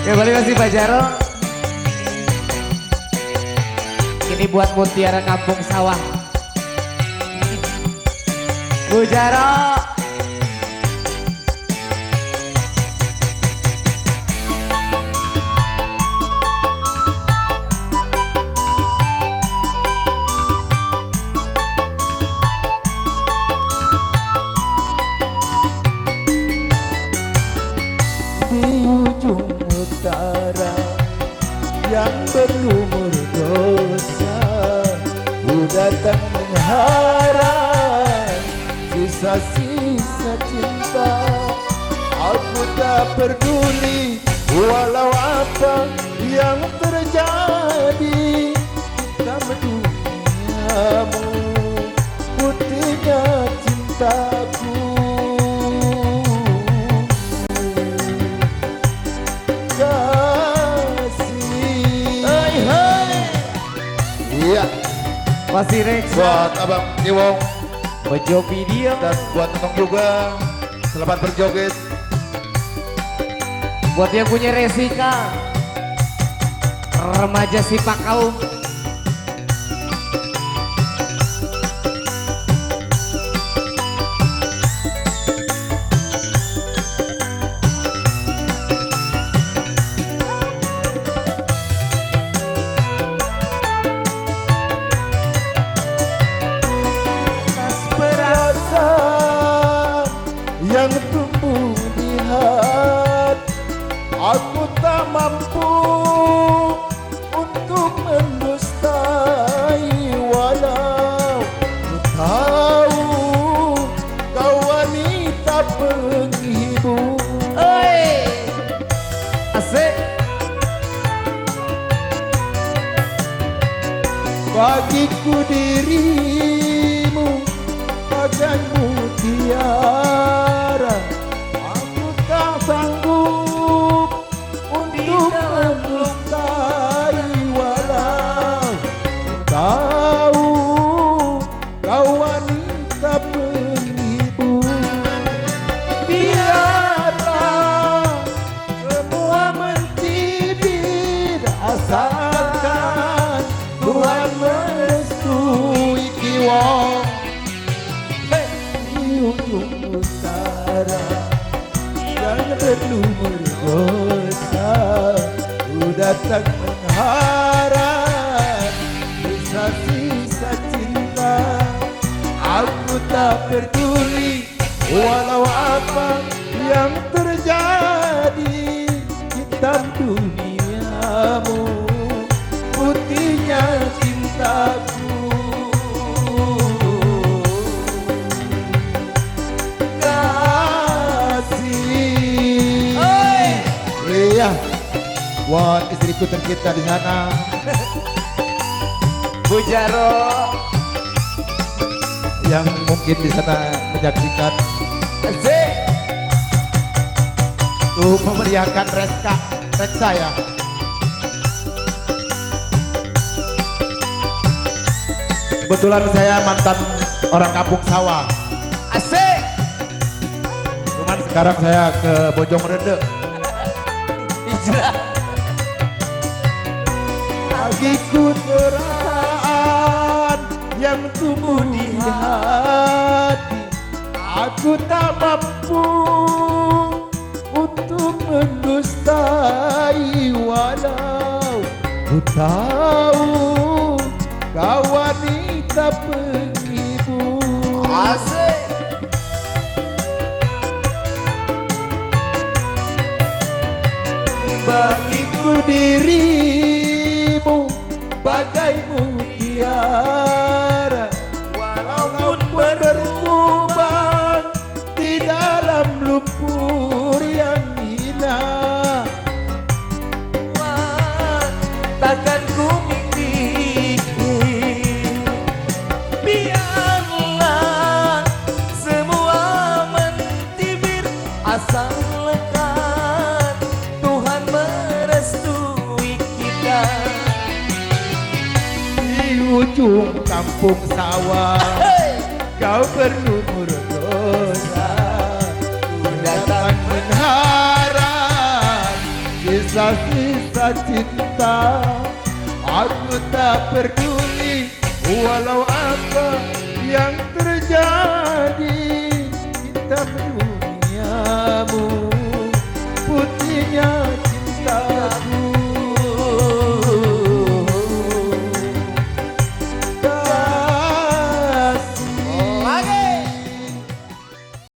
Terima kasih Pak Jaro. Ini buat Mutiara Kampung Sawah. Bu Jaro. Utara yang berlumur dosa, ku datang mengharap sisa-sisa cinta. Aku tak peduli walau apa yang terjadi dalam duniamu, putihnya cintaku. Iya, masih Rex buat Abang Iwong Bejo video dan buat Nonong juga, selamat berjoget. buat yang punya Resika, remaja Sipak Kaum. Yang tumbuh di hati, aku tak mampu untuk mendustai, walau ku tahu kau wanita penghibur. Asik. Bagiku dirimu bagai mutiara, aku tak sanggup untuk mendustai, walau tahu kau wanita penghibur. Biarlah semua mencibir, asalkan Tuhan merestui Iwong. Ujung utara yang berlumur dosa, ku datang mengharap sisa-sisa cinta. Aku tak peduli walau apa yang terjadi hitam duniamu, putihnya cintaku. Iya, buat istriku tercinta di sana, Bu Jaro. yang mungkin di sana menyaksikan, Asik. tuh memeriahkan Reksa ya. Kebetulan saya mantan orang kampung sawah, Asik. cuman sekarang saya ke Bojongrede. Hijrah. Bagiku perasaan yang tumbuh di hati, aku tak mampu untuk mendustai, walau ku tahu kau wanita penghibur. Asik. Bagiku dirimu bagai mutiara, walaupun berlubang di dalam lumpur yang hina. Takkan ku miliki, biarlah semua mentibir, asalkan Tuhan merestui kita. Di ujung kampung sawah, kau berlumur dosa, ku datang mengharap sisa-sisa cinta. Aku tak peduli walau apa yang terjadi. Hitam duniamu, putihnya